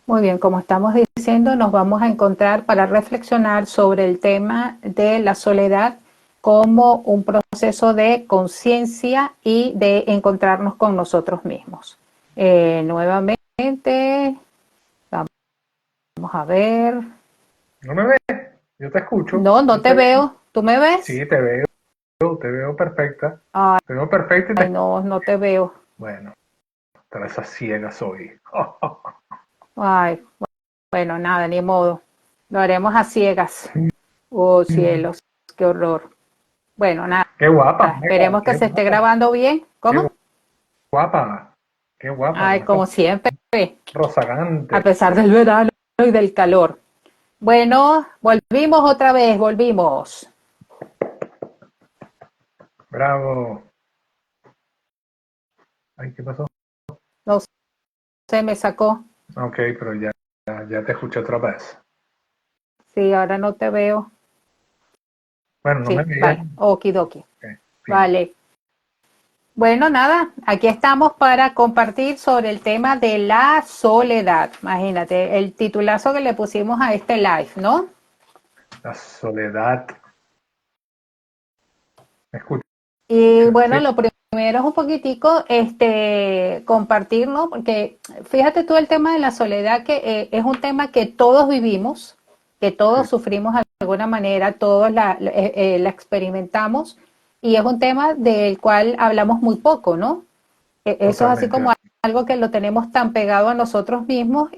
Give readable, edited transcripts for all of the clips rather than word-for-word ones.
Muy bien, como estamos diciendo, nos vamos a encontrar para reflexionar sobre el tema de la soledad como un proceso de conciencia y de encontrarnos con nosotros mismos. Nuevamente, vamos a ver. ¿No me ves? Yo te escucho, No, no yo te te veo. veo. ¿Tú me ves? Sí, te veo perfecta. Ay, Te veo perfecta y te... no, no te veo. Bueno, tras esas ciegas hoy. Ay, bueno, nada, ni modo. Lo haremos a ciegas. Oh, cielos, qué horror. Bueno, nada, Qué guapa, Mega, esperemos que se esté grabando bien. qué ¿Cómo? guapa, qué guapa, con Ay, esos como siempre, a rozagantes. pesar del verano y del calor. Bueno, volvimos otra vez, volvimos. Bravo. Ay, ¿qué pasó? No sé, me sacó. Ok, pero ya te escuché otra vez. Sí, ahora no te veo. Bueno, no me Sí, veías. vale, okidoki. Ok, fino. Vale. Bueno, nada, aquí estamos para compartir sobre el tema de la soledad. Imagínate, el titulazo que le pusimos a este live, ¿no? La soledad. ¿Me escuchas? Y bueno, Sí. lo primero es un poquitico compartir, ¿no? Porque fíjate tú el tema de la soledad, que es un tema que todos vivimos, que Sí, todos sufrimos de alguna manera, todos la experimentamos, y es un tema del cual hablamos muy poco, ¿no? Eso es así totalmente. como algo que lo tenemos tan pegado a nosotros mismos,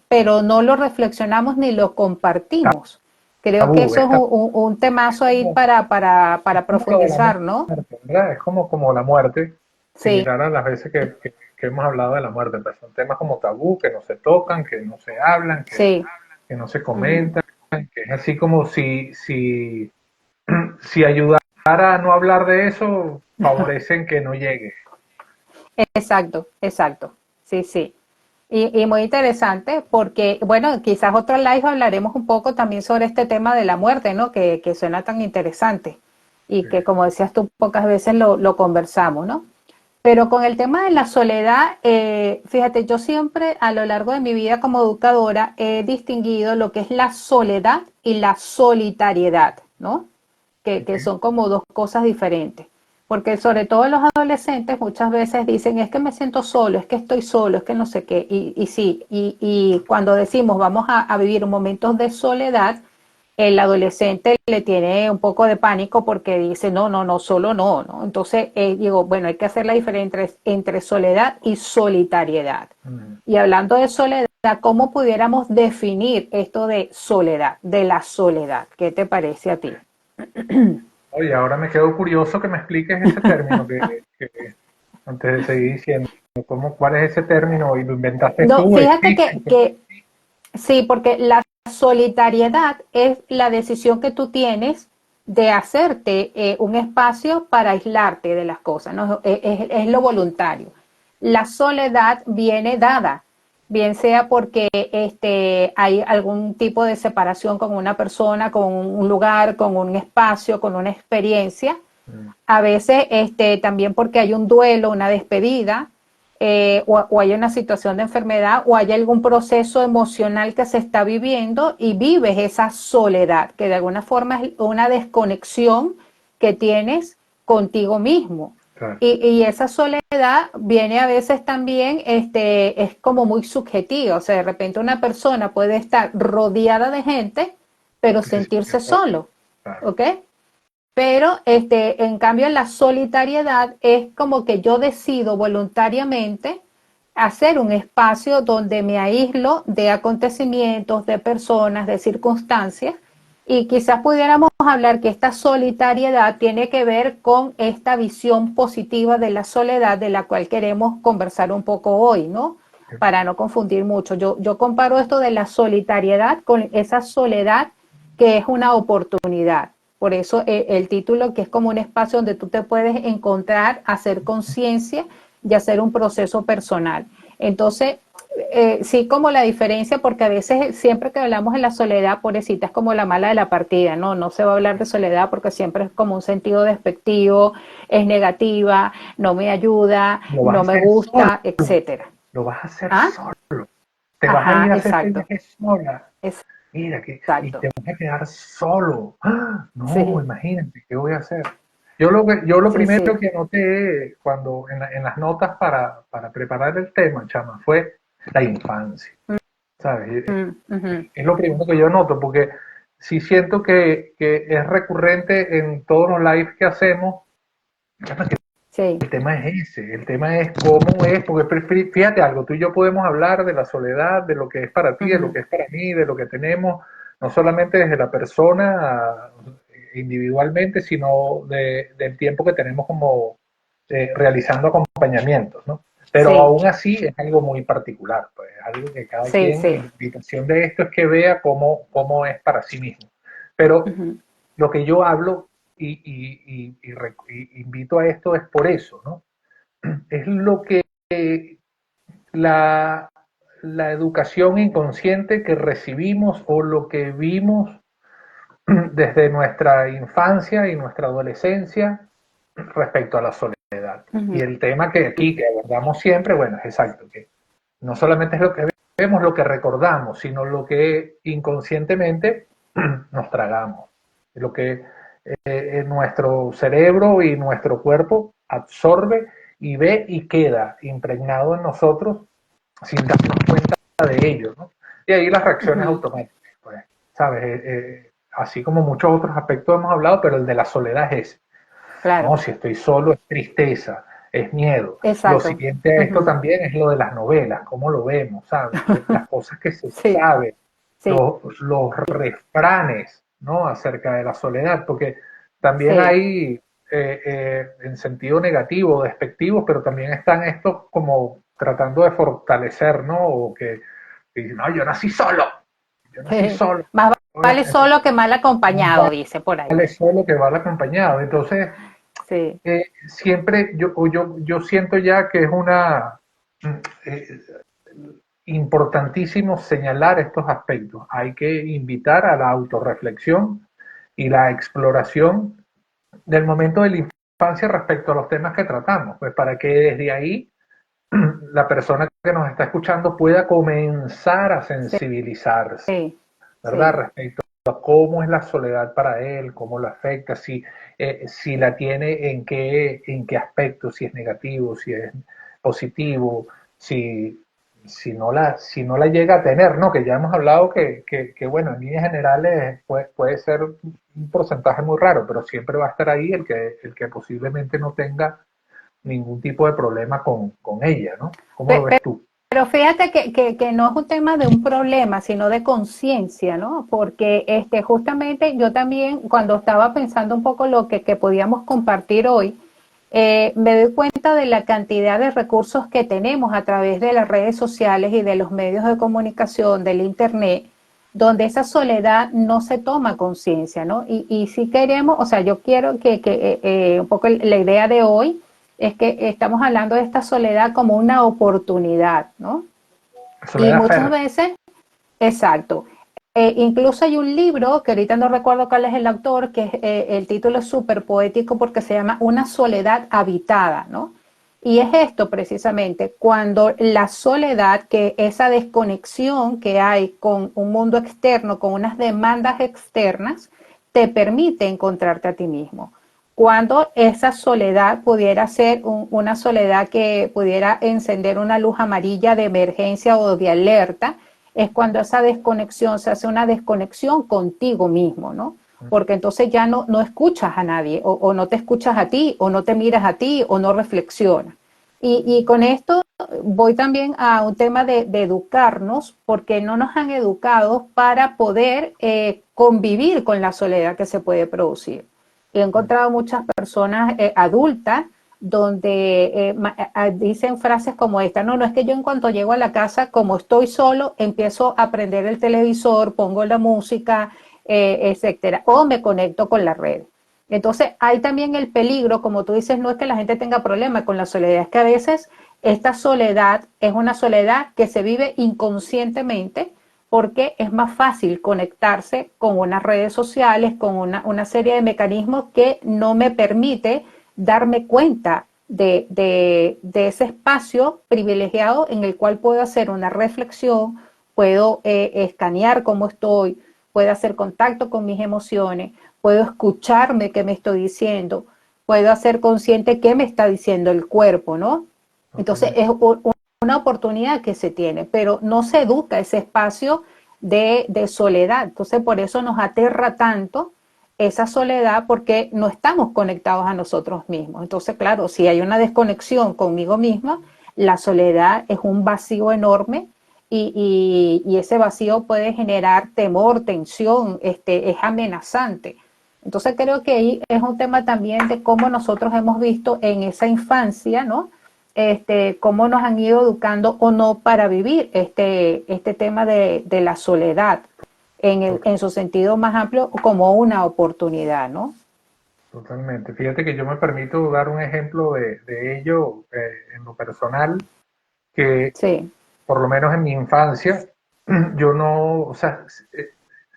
pero no lo reflexionamos ni lo compartimos. Creo que Tabú, eso es un temazo ahí como, es para como lo de la profundizar, ¿no? muerte, ¿verdad? Es como la muerte, Sí, similar a las veces que hemos hablado de la muerte. Pues son temas como tabú, que no se tocan, que no se hablan, sí. que no se Ujú. comentan, que es así como si ayudara a no hablar de eso, favorecen que no llegue. Exacto, exacto. Sí, sí. Y muy interesante porque, bueno, quizás otro live hablaremos un poco también sobre este tema de la muerte, ¿no? Que suena tan interesante y Sí, que, como decías tú, pocas veces lo conversamos, ¿no? Pero con el tema de la soledad, fíjate, yo siempre a lo largo de mi vida como educadora he distinguido lo que es la soledad y la solitariedad, ¿no? Que ok. son como dos cosas diferentes. Porque sobre todo los adolescentes muchas veces dicen, es que me siento solo, es que estoy solo, es que no sé qué. Y sí, y cuando decimos vamos a vivir momentos de soledad, el adolescente le tiene un poco de pánico porque dice, no, no, no, solo no, ¿no? Entonces, digo, bueno, hay que hacer la diferencia entre soledad y solitariedad. Mm. Y hablando de soledad, ¿cómo pudiéramos definir esto de soledad, de la soledad? ¿Qué te parece a ti? Oye, ahora me quedo curioso que me expliques ese término que antes de seguir diciendo, ¿cuál es ese término? ¿Y lo inventaste No, tú? fíjate ¿Existe? sí, porque la solitariedad es la decisión que tú tienes de hacerte un espacio para aislarte de las cosas, ¿no? Es lo voluntario. La soledad viene dada, bien sea porque hay algún tipo de separación con una persona, con un lugar, con un espacio, con una experiencia. Mm, A veces también porque hay un duelo, una despedida, o hay una situación de enfermedad, o hay algún proceso emocional que se está viviendo y vives esa soledad, que de alguna forma es una desconexión que tienes contigo mismo. claro, Y esa soledad viene a veces también, es como muy subjetiva, o sea, de repente una persona puede estar rodeada de gente, pero y se siente sentirse solo, solo, claro. ¿ok? Pero en cambio la solitariedad es como que yo decido voluntariamente hacer un espacio donde me aíslo de acontecimientos, de personas, de circunstancias, y quizás pudiéramos hablar que esta solitariedad tiene que ver con esta visión positiva de la soledad de la cual queremos conversar un poco hoy, ¿no? Para no confundir mucho. Yo comparo esto de la solitariedad con esa soledad que es una oportunidad. Por eso el título, que es como un espacio donde tú te puedes encontrar, hacer conciencia y hacer un proceso personal. Entonces, sí, como la diferencia, porque a veces siempre que hablamos de la soledad, pobrecita, es como la mala de la partida, ¿no? No se va a hablar de soledad porque siempre es como un sentido despectivo, es negativa, no me ayuda, Lo vas a no me hacer solo, gusta, etcétera. lo vas a hacer ¿Ah? solo. te vas a Ajá, ir a hacer este exacto, viaje sola. Mira, y exacto. te vas a quedar solo. ¡Ah! No, Sí, imagínate, ¿qué voy a hacer? Yo lo sí, primero sí. que anoté cuando en las notas para preparar el tema, chama, fue la infancia, ¿sabes? Ujú. Es lo primero que yo noto, porque sí siento que es recurrente en todos los lives que hacemos. Chama, que Sí. el tema es ese, el tema es cómo es, porque fíjate algo, tú y yo podemos hablar de la soledad, de lo que es para ti, de lo Ujú. que es para mí, de lo que tenemos, no solamente desde la persona individualmente, sino del tiempo que tenemos como realizando acompañamientos, ¿no? Pero Sí, aún así es algo muy particular, pues es algo que cada sí, quien, y sí. la invitación de esto es que vea cómo es para sí mismo. Pero Ujú. lo que yo hablo y invito a esto es por eso, ¿no? Es lo que la, la educación inconsciente que recibimos o lo que vimos desde nuestra infancia y nuestra adolescencia respecto a la soledad. Y Ujú. el tema que aquí que abordamos siempre, bueno, es exacto, que no solamente es lo que vemos, lo que recordamos, sino lo que inconscientemente nos tragamos, lo que nuestro cerebro y nuestro cuerpo absorbe y ve y queda impregnado en nosotros sin darnos cuenta de ello, ¿no? Y ahí las reacciones Ujú. automáticas, pues, ¿sabes? Así como muchos otros aspectos hemos hablado, pero el de la soledad es ese. No, Claro, si estoy solo es tristeza, es miedo. Lo exacto. siguiente a esto Ujú. también es lo de las novelas, cómo lo vemos, ¿sabes? Las cosas que se Sí, saben, sí, los refranes, ¿no? Acerca de la soledad, porque también sí. hay en sentido negativo, despectivo, pero también están estos como tratando de fortalecer, ¿no? O que dicen, no, yo nací solo. Más vale Obviamente, solo que mal acompañado, no dice por ahí. vale solo que vale acompañado. Entonces, Sí, siempre yo siento ya que es una eh, importantísimo señalar estos aspectos. Hay que invitar a la autorreflexión y la exploración del momento de la infancia respecto a los temas que tratamos, pues para que desde ahí la persona que nos está escuchando pueda comenzar a sensibilizarse, sí, ¿verdad? sí. Respecto a cómo es la soledad para él, cómo lo afecta, si la tiene en qué aspecto, si es negativo, si es positivo, si, si no la llega a tener, ¿no? Que ya hemos hablado que bueno, en líneas generales puede ser un porcentaje muy raro, pero siempre va a estar ahí el que posiblemente no tenga ningún tipo de problema con ella, ¿no? ¿Cómo lo Pe- ves tú? Pero fíjate que no es un tema de un problema, sino de conciencia, ¿no? Porque justamente yo también, cuando estaba pensando un poco que podíamos compartir hoy, me doy cuenta de la cantidad de recursos que tenemos a través de las redes sociales y de los medios de comunicación, del Internet, donde esa soledad no se toma conciencia, ¿no? Y si queremos, o sea, yo quiero que un poco la idea de hoy es que estamos hablando de esta soledad como una oportunidad, ¿no? Y Soledad muchas Ferrer. veces, exacto. Incluso hay un libro, que ahorita no recuerdo cuál es el autor, que el título es súper poético porque se llama Una soledad habitada, ¿no? Y es esto precisamente, cuando la soledad, que esa desconexión que hay con un mundo externo, con unas demandas externas, te permite encontrarte a ti mismo. Cuando esa soledad pudiera ser una soledad que pudiera encender una luz amarilla de emergencia o de alerta, es cuando esa desconexión se hace una desconexión contigo mismo, ¿no? Porque entonces ya no escuchas a nadie, o no te escuchas a ti, o no te miras a ti, o no reflexionas. Y con esto voy también a un tema de educarnos, porque no nos han educado para poder convivir con la soledad que se puede producir. He encontrado muchas personas adultas donde dicen frases como esta, no, no es que yo en cuanto llego a la casa, como estoy solo, empiezo a prender el televisor, pongo la música, etcétera, o me conecto con la red. Entonces, hay también el peligro, como tú dices, no es que la gente tenga problema con la soledad, es que a veces esta soledad es una soledad que se vive inconscientemente porque es más fácil conectarse con unas redes sociales, con una serie de mecanismos que no me permite darme cuenta de ese espacio privilegiado en el cual puedo hacer una reflexión, puedo escanear cómo estoy, puedo hacer contacto con mis emociones, puedo escucharme qué me estoy diciendo, puedo hacer consciente qué me está diciendo el cuerpo, ¿no? Entonces totalmente. es una oportunidad que se tiene, pero no se educa ese espacio de soledad. Entonces por eso nos aterra tanto esa soledad porque no estamos conectados a nosotros mismos. Entonces, claro, si hay una desconexión conmigo misma, la soledad es un vacío enorme y ese vacío puede generar temor, tensión, es amenazante. Entonces creo que ahí es un tema también de cómo nosotros hemos visto en esa infancia, ¿no? Cómo nos han ido educando o no para vivir este tema de la soledad en su sentido más amplio como una oportunidad, ¿no? Totalmente. Fíjate que yo me permito dar un ejemplo de ello en lo personal, que Sí. por lo menos en mi infancia, yo no, o sea,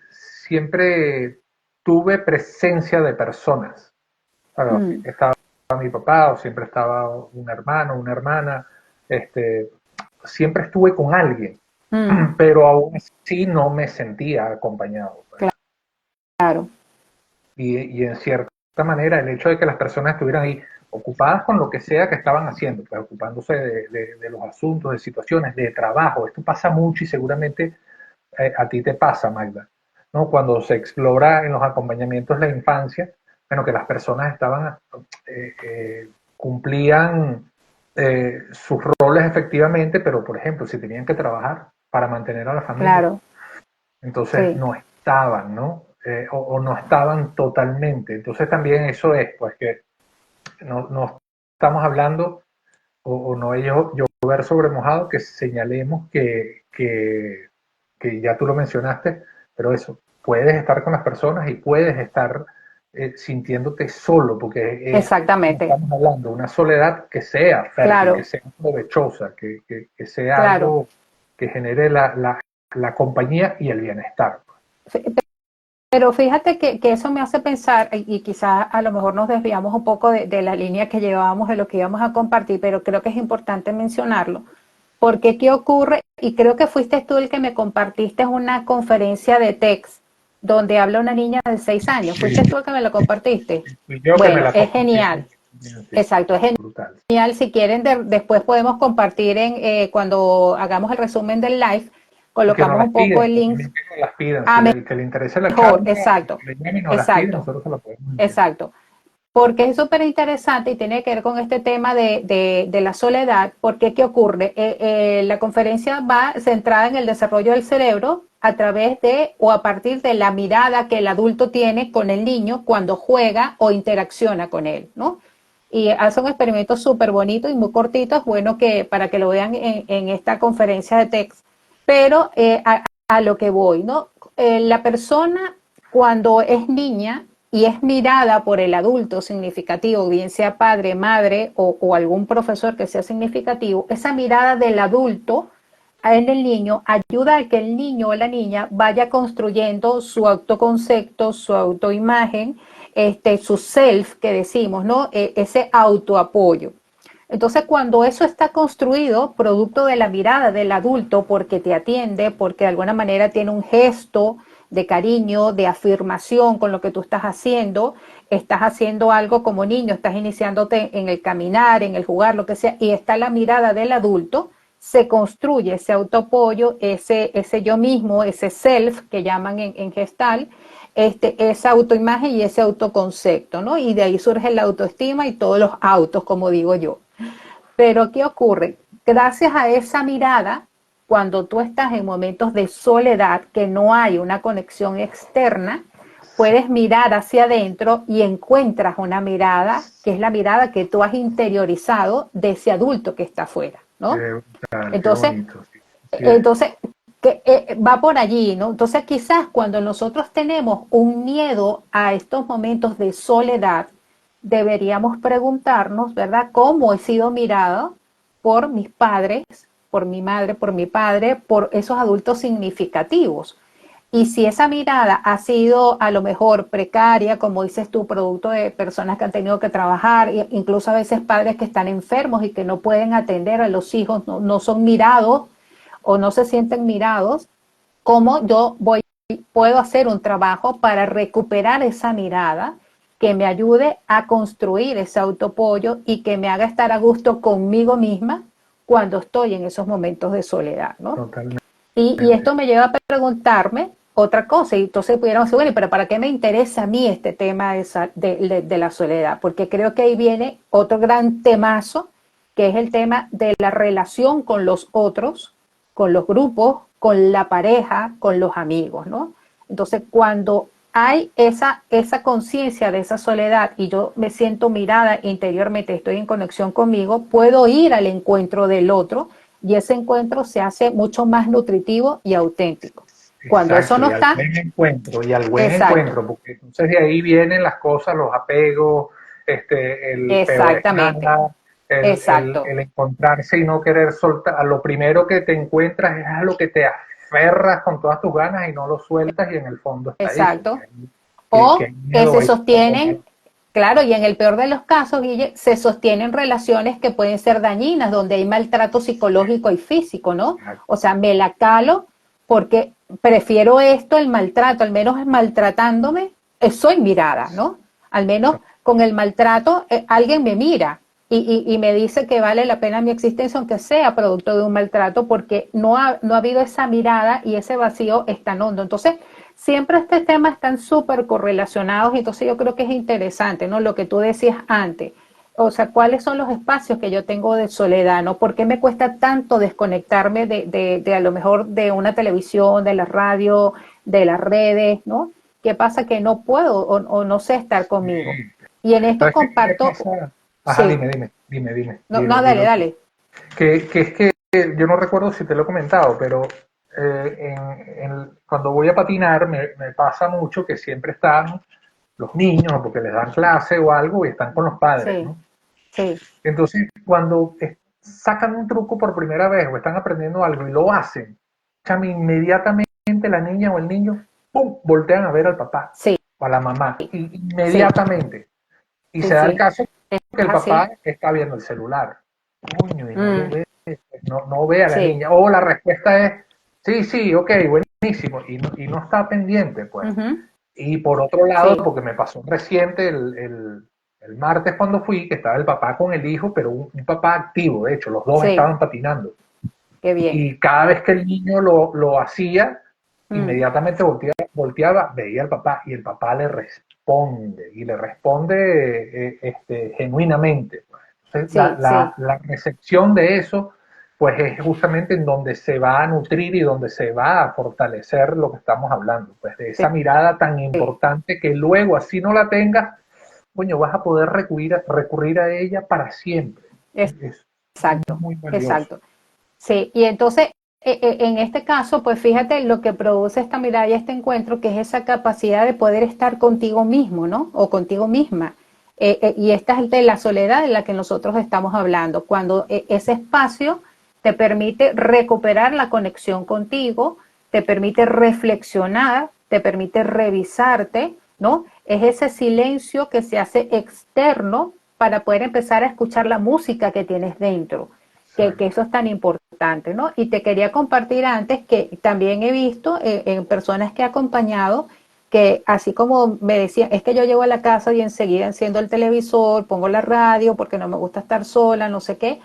siempre tuve presencia de personas. Claro, Mm, estaba mi papá o siempre estaba un hermano, una hermana, este, siempre estuve con alguien, mm, pero aún así no me sentía acompañado, pues. claro, Y en cierta manera el hecho de que las personas estuvieran ahí ocupadas con lo que sea que estaban haciendo, pues, ocupándose de los asuntos, de situaciones, de trabajo, esto pasa mucho y seguramente a ti te pasa, Magda, ¿no? Cuando se explora en los acompañamientos de la infancia, bueno, que las personas estaban, cumplían sus roles efectivamente, pero por ejemplo, si tenían que trabajar para mantener a la familia, claro, entonces sí, no estaban, ¿no? O no estaban totalmente. Entonces también eso es, pues que no estamos hablando, o no es llover sobre mojado, que señalemos que ya tú lo mencionaste, pero eso, puedes estar con las personas y puedes estar sintiéndote solo, porque es, como exactamente, estamos hablando, una soledad que sea fértil, que claro, sea provechosa, que sea claro. algo que genere la compañía y el bienestar. Pero fíjate que eso me hace pensar, y quizás a lo mejor nos desviamos un poco de la línea que llevábamos de lo que íbamos a compartir, pero creo que es importante mencionarlo. Porque ¿qué ocurre? Y creo que fuiste tú el que me compartiste una conferencia de TEDx donde habla una niña de 6 años. Sí, ¿Fuiste tú el que me la compartiste? fui yo que me Bueno, la es compartí. genial. Sí, Exacto, es brutal. genial. Si quieren, después podemos compartir cuando hagamos el resumen del live, Y que nos colocamos las un poco pidan, el link también que nos las pidan. Si a le, que le interese la mejor. charla, Exacto, que le llamen y nos las piden, exacto, nosotros se la podemos enviar. exacto. Porque es súper interesante y tiene que ver con este tema de la soledad, porque ¿qué ocurre? La conferencia va centrada en el desarrollo del cerebro a través de o a partir de la mirada que el adulto tiene con el niño cuando juega o interacciona con él, ¿no? Y hace un experimento súper bonito y muy cortito, es bueno que para que lo vean en esta conferencia de TEDx, pero a lo que voy, ¿no? La persona cuando es niña y es mirada por el adulto significativo, bien sea padre, madre o algún profesor que sea significativo, esa mirada del adulto en el niño ayuda a que el niño o la niña vaya construyendo su autoconcepto, su autoimagen, su self que decimos, ¿no? Ese autoapoyo. Entonces, cuando eso está construido, producto de la mirada del adulto, porque te atiende, porque de alguna manera tiene un gesto de cariño, de afirmación con lo que tú estás haciendo algo como niño, estás iniciándote en el caminar, en el jugar, lo que sea, y está la mirada del adulto, se construye ese autoapoyo, ese yo mismo, ese self que llaman en gestal, esa autoimagen y ese autoconcepto, ¿no? Y de ahí surge la autoestima y todos los autos, como digo yo. Pero ¿qué ocurre? Gracias a esa mirada, cuando tú estás en momentos de soledad, que no hay una conexión externa, puedes mirar hacia adentro y encuentras una mirada que es la mirada que tú has interiorizado de ese adulto que está afuera, ¿no? Qué brutal, qué Entonces, bonito. Sí, así es. entonces va por allí, ¿no? Entonces quizás cuando nosotros tenemos un miedo a estos momentos de soledad, deberíamos preguntarnos, ¿verdad? ¿Cómo he sido mirado por mis padres, por mi madre, por mi padre, por esos adultos significativos? Y si esa mirada ha sido a lo mejor precaria, como dices tú, producto de personas que han tenido que trabajar, incluso a veces padres que están enfermos y que no pueden atender a los hijos, no son mirados o no se sienten mirados, cómo puedo hacer un trabajo para recuperar esa mirada que me ayude a construir ese autoapoyo y que me haga estar a gusto conmigo misma cuando estoy en esos momentos de soledad, ¿no? Totalmente. Y esto me lleva a preguntarme otra cosa, y entonces pudiéramos decir, bueno, pero ¿para qué me interesa a mí este tema de la soledad? Porque creo que ahí viene otro gran temazo, que es el tema de la relación con los otros, con los grupos, con la pareja, con los amigos, ¿no? Entonces, cuando hay esa conciencia de esa soledad y yo me siento mirada interiormente, estoy en conexión conmigo, puedo ir al encuentro del otro y ese encuentro se hace mucho más nutritivo y auténtico. Cuando eso Exacto, no y al está, buen encuentro, y al buen exacto, encuentro, porque entonces de ahí vienen las cosas, los apegos, el peor es exactamente, nada, exacto, el encontrarse y no querer soltar, a lo primero que te encuentras es a lo que te aferras con todas tus ganas y no lo sueltas y en el fondo está ahí, pues, exacto. que O hay que miedo, se hay sostienen, claro, y en el peor de los casos, Guille, se sostienen relaciones que pueden ser dañinas, donde hay maltrato psicológico y físico, ¿no? O sea, me la calo porque prefiero esto, el maltrato, al menos maltratándome, soy mirada, ¿no? Al menos con el maltrato alguien me mira y me dice que vale la pena mi existencia, aunque sea producto de un maltrato, porque no ha habido esa mirada y ese vacío es tan hondo. Entonces, siempre este tema están súper correlacionados y entonces yo creo que es interesante, ¿no? Lo que tú decías antes. O sea, ¿cuáles son los espacios que yo tengo de soledad, ¿no? ¿Por qué me cuesta tanto desconectarme de a lo mejor de una televisión, de la radio, de las redes, ¿no? ¿Qué pasa? Que no puedo o no sé estar conmigo. Y en esto ¿Sabes qué me comparto, pasa? Ajá, sí, dime, no, no, dale, dilo tú. dale. Que es que yo no recuerdo si te lo he comentado, pero cuando voy a patinar me pasa mucho que siempre están los niños, porque les dan clase o algo, y están con los padres, Sí, ¿no? sí, Entonces, cuando sacan un truco por primera vez o están aprendiendo algo y lo hacen, chame, inmediatamente la niña o el niño, ¡pum!, voltean a ver al papá sí, o a la mamá, sí, inmediatamente. Y sí, se da el sí, caso es que el así. papá está viendo el celular. Coño, y no lo Mm, ve, no ve a la sí, niña. O la respuesta es, sí, sí, ok, buenísimo. Y no está pendiente, pues. ujú, Y por otro lado, sí, porque me pasó reciente el martes cuando fui, que estaba el papá con el hijo, pero un papá activo, de hecho, los dos sí, estaban patinando. qué bien. Y cada vez que el niño lo hacía, Mm, inmediatamente volteaba, veía al papá y el papá le responde, y le responde genuinamente. Entonces, sí, sí, la recepción de eso, pues es justamente en donde se va a nutrir y donde se va a fortalecer lo que estamos hablando, pues de sí, esa mirada tan sí, importante que luego, así no la tengas, coño, vas a poder recurrir a ella para siempre. Es exacto, muy valioso. exacto. Sí, y entonces, en este caso, pues fíjate lo que produce esta mirada y este encuentro, que es esa capacidad de poder estar contigo mismo, ¿no? O contigo misma. Y esta es de la soledad de la que nosotros estamos hablando, cuando ese espacio te permite recuperar la conexión contigo, te permite reflexionar, te permite revisarte, ¿no? Es ese silencio que se hace externo para poder empezar a escuchar la música que tienes dentro, que eso es tan importante, ¿no? Y te quería compartir antes que también he visto en personas que he acompañado que así como me decían, es que yo llego a la casa y enseguida enciendo el televisor, pongo la radio porque no me gusta estar sola, no sé qué.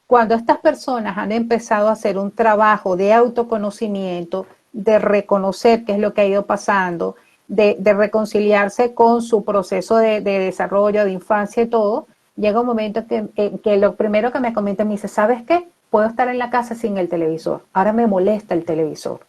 Cuando estas personas han empezado a hacer un trabajo de autoconocimiento, de reconocer qué es lo que ha ido pasando, de reconciliarse con su proceso de desarrollo, de infancia y todo, llega un momento que lo primero que me comenta me dice, ¿sabes qué? Puedo estar en la casa sin el televisor. Ahora me molesta el televisor.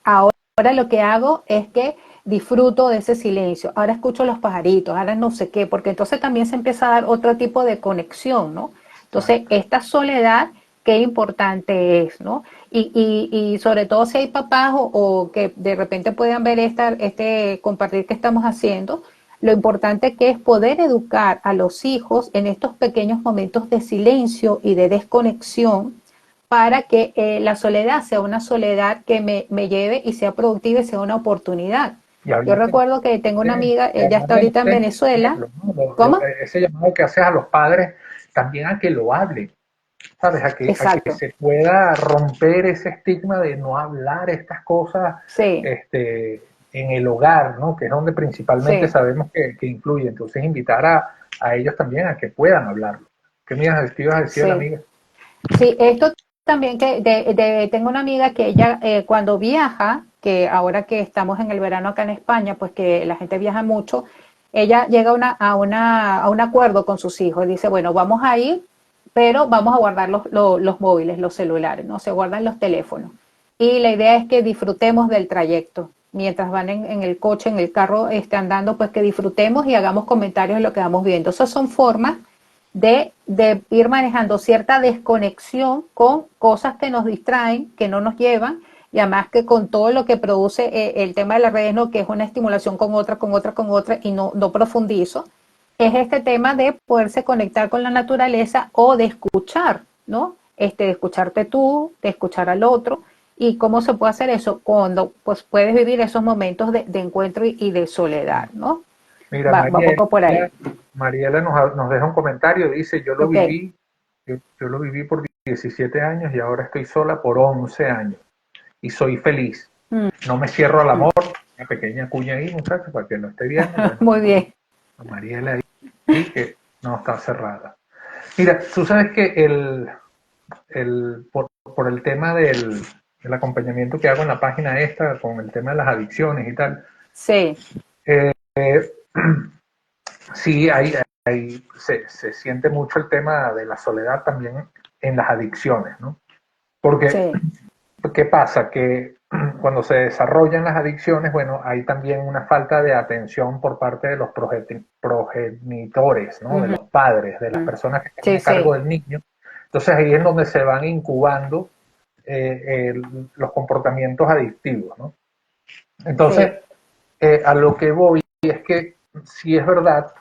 Ahora lo que hago es que disfruto de ese silencio. Ahora escucho los pajaritos, ahora no sé qué, porque entonces también se empieza a dar otro tipo de conexión, ¿no? Entonces, Exacto. esta soledad, qué importante es, ¿no? Y sobre todo si hay papás o que de repente puedan ver este compartir que estamos haciendo, lo importante que es poder educar a los hijos en estos pequeños momentos de silencio y de desconexión para que la soledad sea una soledad que me lleve y sea productiva y sea una oportunidad. Y Yo hablando recuerdo que tengo una amiga, de ella está hablarle a los ahorita en temas, por Venezuela. ejemplo, ¿no? ¿Cómo? Ese llamado que haces a los padres también a que lo hablen, ¿sabes? A que exacto, se pueda romper ese estigma de no hablar estas cosas sí, este, en el hogar, ¿no? Que es donde principalmente sí. sabemos que influye. Entonces, invitar a ellos también a que puedan hablarlo. ¿Qué me ibas a decir la Sí, amiga? sí, esto también que tengo una amiga que ella cuando viaja, que ahora que estamos en el verano acá en España, pues que la gente viaja mucho, ella llega a un acuerdo con sus hijos, dice, bueno, vamos a ir, pero vamos a guardar los móviles, los celulares, ¿no? Se guardan los teléfonos. Y la idea es que disfrutemos del trayecto. Mientras van en el coche, en el carro, andando, pues que disfrutemos y hagamos comentarios de lo que vamos viendo. Esas son formas de ir manejando cierta desconexión con cosas que nos distraen, que no nos llevan, y además que con todo lo que produce el tema de las redes, ¿no? Que es una estimulación con otra, con otra, con otra, y no profundizo, es este tema de poderse conectar con la naturaleza o de escuchar, ¿no? De escucharte tú, de escuchar al otro, y cómo se puede hacer eso cuando pues puedes vivir esos momentos de encuentro y de soledad, ¿no? Mira, Va un poco por ahí. Mariela nos deja un comentario, dice, Ok. yo lo viví por 17 años y ahora estoy sola por 11 años y soy feliz. Mm, No me cierro al mm. amor. Una pequeña cuña ahí, muchachos, para que lo esté viendo. Bueno, Muy bien. a Mariela ahí que no está cerrada. Mira, tú sabes que por el tema del acompañamiento que hago en la página esta, con el tema de las adicciones y tal, Sí, eh, sí, se siente mucho el tema de la soledad también en las adicciones, ¿no? Porque, sí, ¿qué pasa? Que cuando se desarrollan las adicciones, bueno, hay también una falta de atención por parte de los progenitores, ¿no? De ujú, los padres, de las personas que están sí, a cargo sí, del niño. Entonces ahí es donde se van incubando los comportamientos adictivos, ¿no? sí, Entonces, a lo que voy es que si es verdad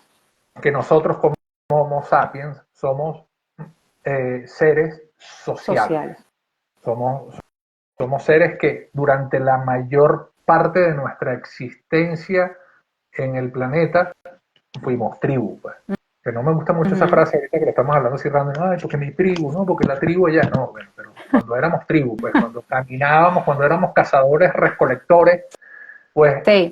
que nosotros como Homo sapiens somos seres sociables, sociales. somos, somos seres que durante la mayor parte de nuestra existencia en el planeta fuimos tribu, pues. Que no me gusta mucho esa Ujú. frase ahorita que le estamos hablando así random, ay, porque mi tribu, no, porque la tribu ya no, bueno, pero cuando éramos tribu, pues cuando caminábamos, cuando éramos cazadores, recolectores, pues Sí,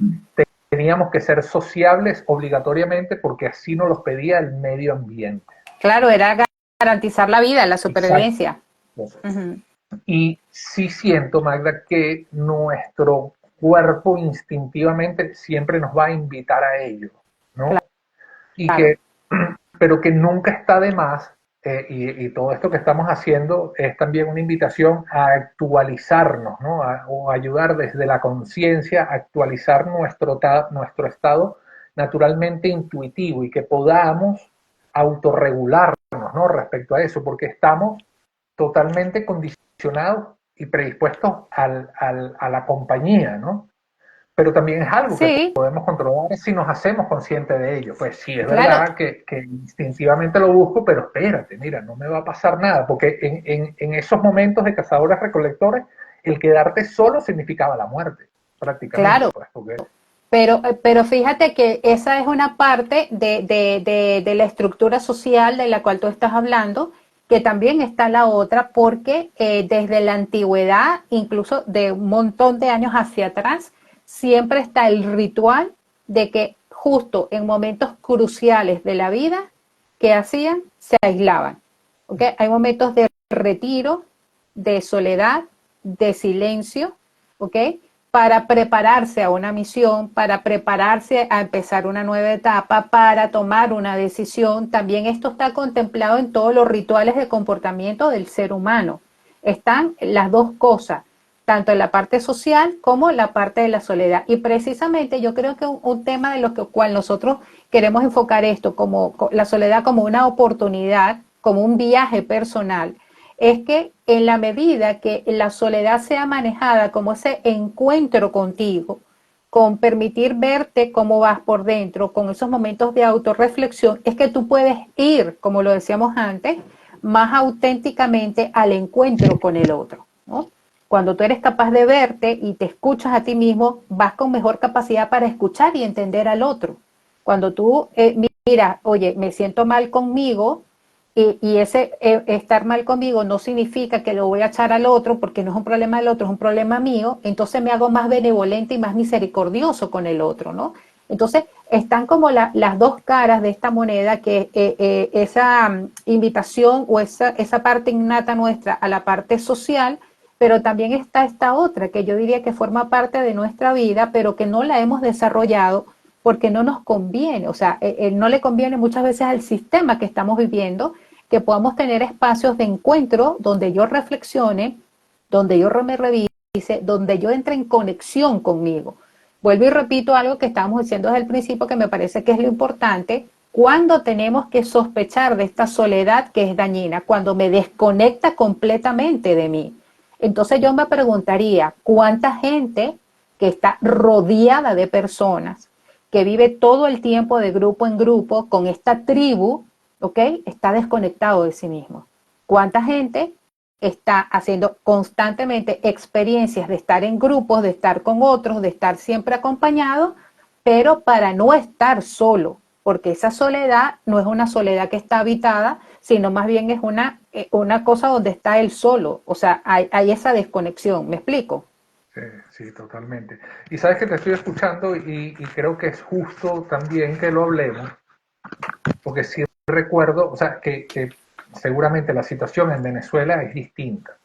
teníamos que ser sociables obligatoriamente porque así nos los pedía el medio ambiente. claro, era garantizar la vida, la Exacto. supervivencia. Ujú. Y sí siento, Magda, que nuestro cuerpo instintivamente siempre nos va a invitar a ello, ¿no? Y Claro, que, pero que nunca está de más, y todo esto que estamos haciendo es también una invitación a actualizarnos, ¿no? O ayudar desde la conciencia a actualizar nuestro estado naturalmente intuitivo y que podamos autorregularnos, ¿no? Respecto a eso, porque estamos totalmente condicionados y predispuestos a la compañía, ¿no? Pero también es algo que sí, podemos controlar si nos hacemos conscientes de ello. Pues sí, es claro, verdad que instintivamente lo busco, pero espérate, mira, no me va a pasar nada, porque en esos momentos de cazadores recolectores, el quedarte solo significaba la muerte, prácticamente, claro. pues, porque Pero fíjate que esa es una parte de la estructura social de la cual tú estás hablando, que también está la otra, porque desde la antigüedad, incluso de un montón de años hacia atrás, siempre está el ritual de que justo en momentos cruciales de la vida, ¿qué hacían? Se aislaban. ¿Okay? Hay momentos de retiro, de soledad, de silencio, ¿ok? Para prepararse a una misión, para prepararse a empezar una nueva etapa, para tomar una decisión. También esto está contemplado en todos los rituales de comportamiento del ser humano. Están las dos cosas, tanto en la parte social como en la parte de la soledad. Y precisamente yo creo que un tema de lo que cual nosotros queremos enfocar esto como la soledad como una oportunidad, como un viaje personal, es que en la medida que la soledad sea manejada como ese encuentro contigo, con permitir verte cómo vas por dentro, con esos momentos de autorreflexión, es que tú puedes ir, como lo decíamos antes, más auténticamente al encuentro con el otro, ¿no? Cuando tú eres capaz de verte y te escuchas a ti mismo, vas con mejor capacidad para escuchar y entender al otro. Cuando tú mira, oye, me siento mal conmigo, Y ese estar mal conmigo no significa que lo voy a echar al otro porque no es un problema del otro, es un problema mío, entonces me hago más benevolente y más misericordioso con el otro, ¿no? Entonces están como las dos caras de esta moneda, que esa invitación o esa parte innata nuestra a la parte social, pero también está esta otra que yo diría que forma parte de nuestra vida, pero que no la hemos desarrollado porque no nos conviene, o sea, no le conviene muchas veces al sistema que estamos viviendo, que podamos tener espacios de encuentro donde yo reflexione, donde yo me revise, donde yo entre en conexión conmigo. Vuelvo y repito algo que estábamos diciendo desde el principio, que me parece que es lo importante: cuando tenemos que sospechar de esta soledad que es dañina, cuando me desconecta completamente de mí. Entonces yo me preguntaría, ¿cuánta gente que está rodeada de personas, que vive todo el tiempo de grupo en grupo con esta tribu, ¿ok? Está desconectado de sí mismo? ¿Cuánta gente está haciendo constantemente experiencias de estar en grupos, de estar con otros, de estar siempre acompañado, pero para no estar solo? Porque esa soledad no es una soledad que está habitada, sino más bien es una cosa donde está él solo. O sea, hay esa desconexión. ¿Me explico? Sí, sí, totalmente. Y sabes que te estoy escuchando y creo que es justo también que lo hablemos, porque sí recuerdo, o sea, que seguramente la situación en Venezuela es distinta,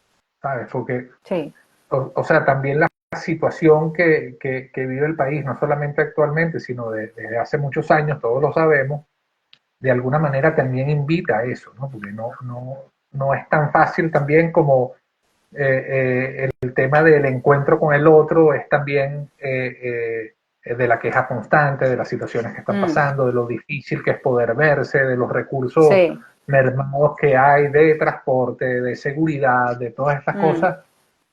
¿sabes? Porque, Sí. o sea, también la situación que vive el país, no solamente actualmente, sino desde hace muchos años, todos lo sabemos, de alguna manera también invita a eso, ¿no? Porque no es tan fácil también como el tema del encuentro con el otro, es también de la queja constante, de las situaciones que están Mm, pasando, de lo difícil que es poder verse, de los recursos sí. mermados que hay de transporte, de seguridad, de todas estas Mm, cosas,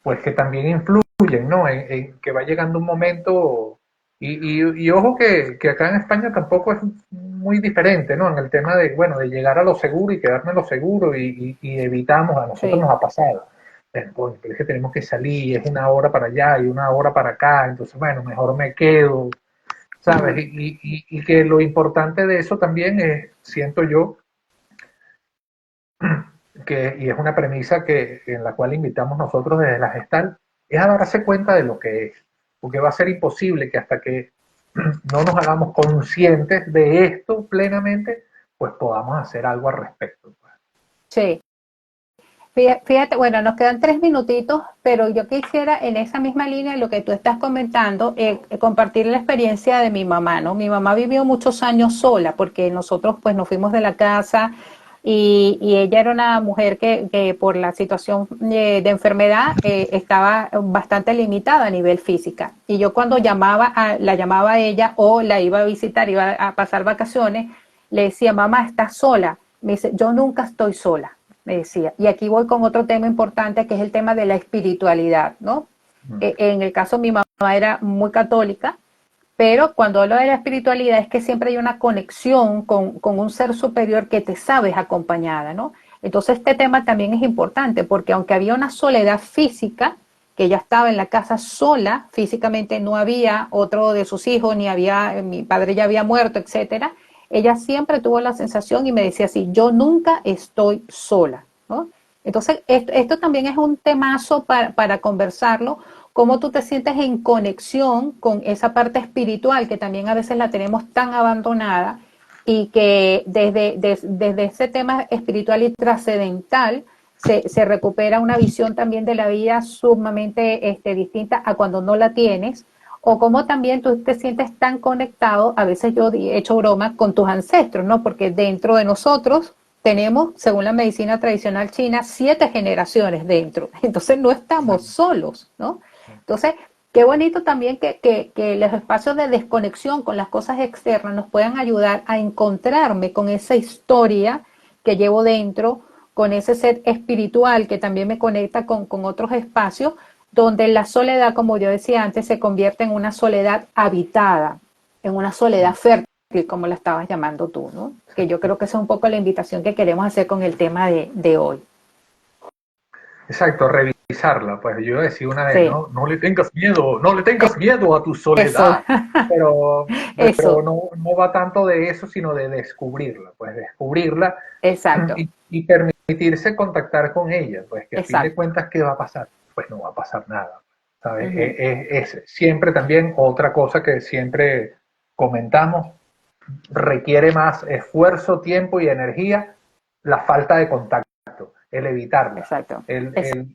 pues que también influyen, ¿no? En que va llegando un momento, y ojo que acá en España tampoco es muy diferente, ¿no? En el tema de, bueno, de llegar a lo seguro y quedarme en lo seguro y evitamos, a nosotros sí. nos ha pasado. Bueno, pero es que tenemos que salir, es una hora para allá y una hora para acá, entonces, bueno, mejor me quedo, ¿sabes? Mm, Y que lo importante de eso también es, siento yo, y es una premisa en la cual invitamos nosotros desde la gestal, es a darse cuenta de lo que es, porque va a ser imposible que hasta que no nos hagamos conscientes de esto plenamente, pues podamos hacer algo al respecto. sí. Fíjate, bueno, nos quedan 3 minutitos, pero yo quisiera en esa misma línea de lo que tú estás comentando, compartir la experiencia de mi mamá, ¿no? Mi mamá vivió muchos años sola porque nosotros pues nos fuimos de la casa y ella era una mujer que por la situación de enfermedad estaba bastante limitada a nivel física. Y yo cuando la llamaba a ella o la iba a visitar, iba a pasar vacaciones, le decía: mamá, ¿estás sola? Me dice: yo nunca estoy sola, me decía. Y aquí voy con otro tema importante, que es el tema de la espiritualidad, ¿no? En el caso mi mamá era muy católica, pero cuando hablo de la espiritualidad es que siempre hay una conexión con un ser superior que te sabes acompañada, ¿no? Entonces este tema también es importante, porque aunque había una soledad física, que ella estaba en la casa sola, físicamente no había otro de sus hijos, ni había, mi padre ya había muerto, etcétera, ella siempre tuvo la sensación y me decía así: yo nunca estoy sola, ¿no? Entonces esto también es un temazo para conversarlo, cómo tú te sientes en conexión con esa parte espiritual que también a veces la tenemos tan abandonada, y que desde ese tema espiritual y trascendental se recupera una visión también de la vida sumamente distinta a cuando no la tienes, o cómo también tú te sientes tan conectado, a veces yo he hecho broma, con tus ancestros, ¿no? Porque dentro de nosotros tenemos, según la medicina tradicional china, 7 generaciones dentro. Entonces no estamos solos, ¿no? Entonces, qué bonito también que los espacios de desconexión con las cosas externas nos puedan ayudar a encontrarme con esa historia que llevo dentro, con ese ser espiritual que también me conecta con otros espacios, donde la soledad, como yo decía antes, se convierte en una soledad habitada, en una soledad fértil, como la estabas llamando tú, ¿no? Que yo creo que esa es un poco la invitación que queremos hacer con el tema de hoy. Exacto, tranquilizarla. Pues yo decía una vez, Sí, no, no le tengas miedo, no le tengas miedo a tu eso, soledad, pero eso, no, no va tanto de eso, sino de descubrirla, pues descubrirla exacto, y permitirse contactar con ella, pues que a fin de exacto. cuentas, ¿qué va a pasar? Pues no va a pasar nada, ¿sabes? Ujú. Es siempre también otra cosa que siempre comentamos, requiere más esfuerzo, tiempo y energía la falta de contacto, el evitarla, Exacto, exacto.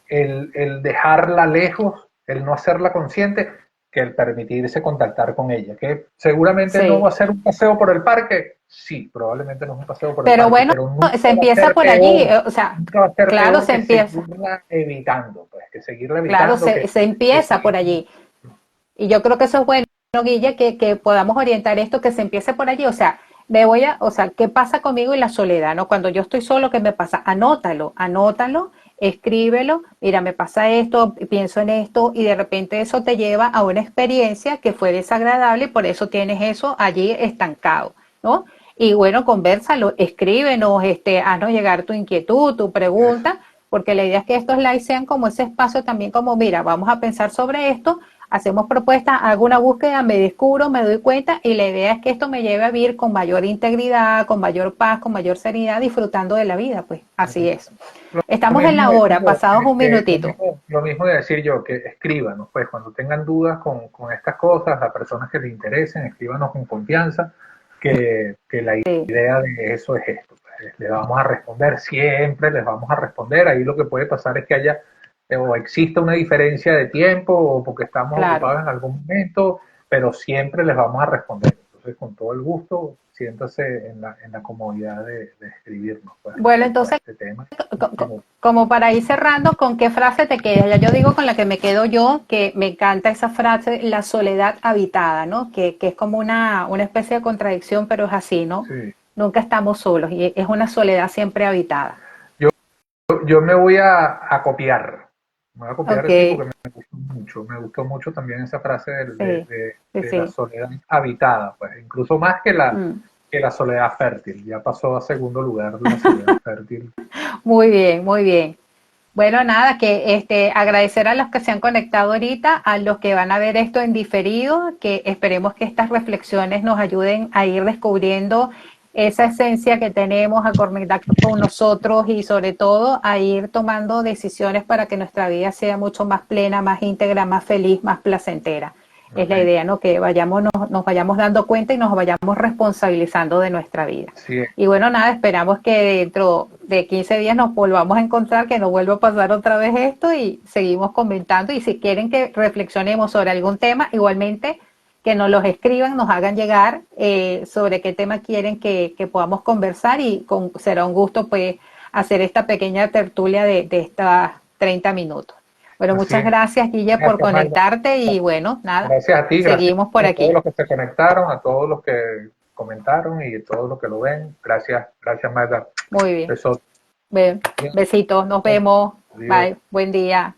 el dejarla lejos, el no hacerla consciente, que el permitirse contactar con ella, que seguramente no va Sí, a ser un paseo por el parque, sí, probablemente no es un paseo por el pero parque, bueno, pero nunca se va a empieza ser por allí, peor, o sea, nunca va a ser claro, peor se que empieza, seguirla evitando, pues, que seguirla claro, evitando, se empieza por seguir, allí. Y yo creo que eso es bueno, Guille, que podamos orientar esto, que se empiece por allí. O sea, o sea, ¿qué pasa conmigo y la soledad? ¿No? Cuando yo estoy solo, ¿qué me pasa? Anótalo, anótalo, escríbelo. Mira, me pasa esto, pienso en esto, y de repente eso te lleva a una experiencia que fue desagradable y por eso tienes eso allí estancado, ¿no? Y bueno, convérsalo, escríbenos, haznos llegar tu inquietud, tu pregunta, porque la idea es que estos likes sean como ese espacio también como, mira, vamos a pensar sobre esto, hacemos propuestas, hago una búsqueda, me descubro, me doy cuenta y la idea es que esto me lleve a vivir con mayor integridad, con mayor paz, con mayor serenidad, disfrutando de la vida, pues así es. lo Estamos en mismo la de hora, yo, pasados un minutito. lo mismo de decir yo, que escríbanos, pues cuando tengan dudas con estas cosas, a personas que les interesen, escríbanos con confianza, que la Sí, idea de eso es esto, pues, les vamos a responder siempre, les vamos a responder, ahí lo que puede pasar es que haya o exista una diferencia de tiempo o porque estamos claro. ocupados en algún momento, pero siempre les vamos a responder. Entonces, con todo el gusto, siéntase en la comodidad de escribirnos pues, Bueno, respecto a entonces, este tema. como para ir cerrando, ¿con qué frase te quedas? Ya yo digo con la que me quedo yo, que me encanta esa frase, la soledad habitada, ¿no? Que es como una especie de contradicción, pero es así, ¿no? Sí. Nunca estamos solos y es una soledad siempre habitada. Yo, yo me voy a copiar. Me voy a copiar Ok, de ti porque me gustó mucho. Me gustó mucho también esa frase sí, sí, de la sí. soledad habitada, pues incluso más Mm. que la soledad fértil. Ya pasó a segundo lugar la soledad fértil. Muy bien, muy bien. Bueno, nada, que agradecer a los que se han conectado ahorita, a los que van a ver esto en diferido, que esperemos que estas reflexiones nos ayuden a ir descubriendo esa esencia que tenemos, a conectar con nosotros y sobre todo a ir tomando decisiones para que nuestra vida sea mucho más plena, más íntegra, más feliz, más placentera. Es la Amén. idea, ¿no? Que nos vayamos dando cuenta y nos vayamos responsabilizando de nuestra vida. Sí, Y bueno, nada, esperamos que dentro de 15 días nos volvamos a encontrar, que no vuelva a pasar otra vez esto y seguimos comentando. Y si quieren que reflexionemos sobre algún tema, igualmente que nos los escriban, nos hagan llegar sobre qué tema quieren que podamos conversar y será un gusto pues hacer esta pequeña tertulia de estas 30 minutos. Bueno, así muchas es. gracias, Guille, por Gracias, Magda. conectarte y bueno, nada, Gracias a ti, gracias seguimos por a todos aquí. los que se conectaron, a todos los que comentaron y a todos los que lo ven. Gracias, gracias, Magda. Muy bien. Besos. Besitos, nos vemos. Adiós. Bye, buen día.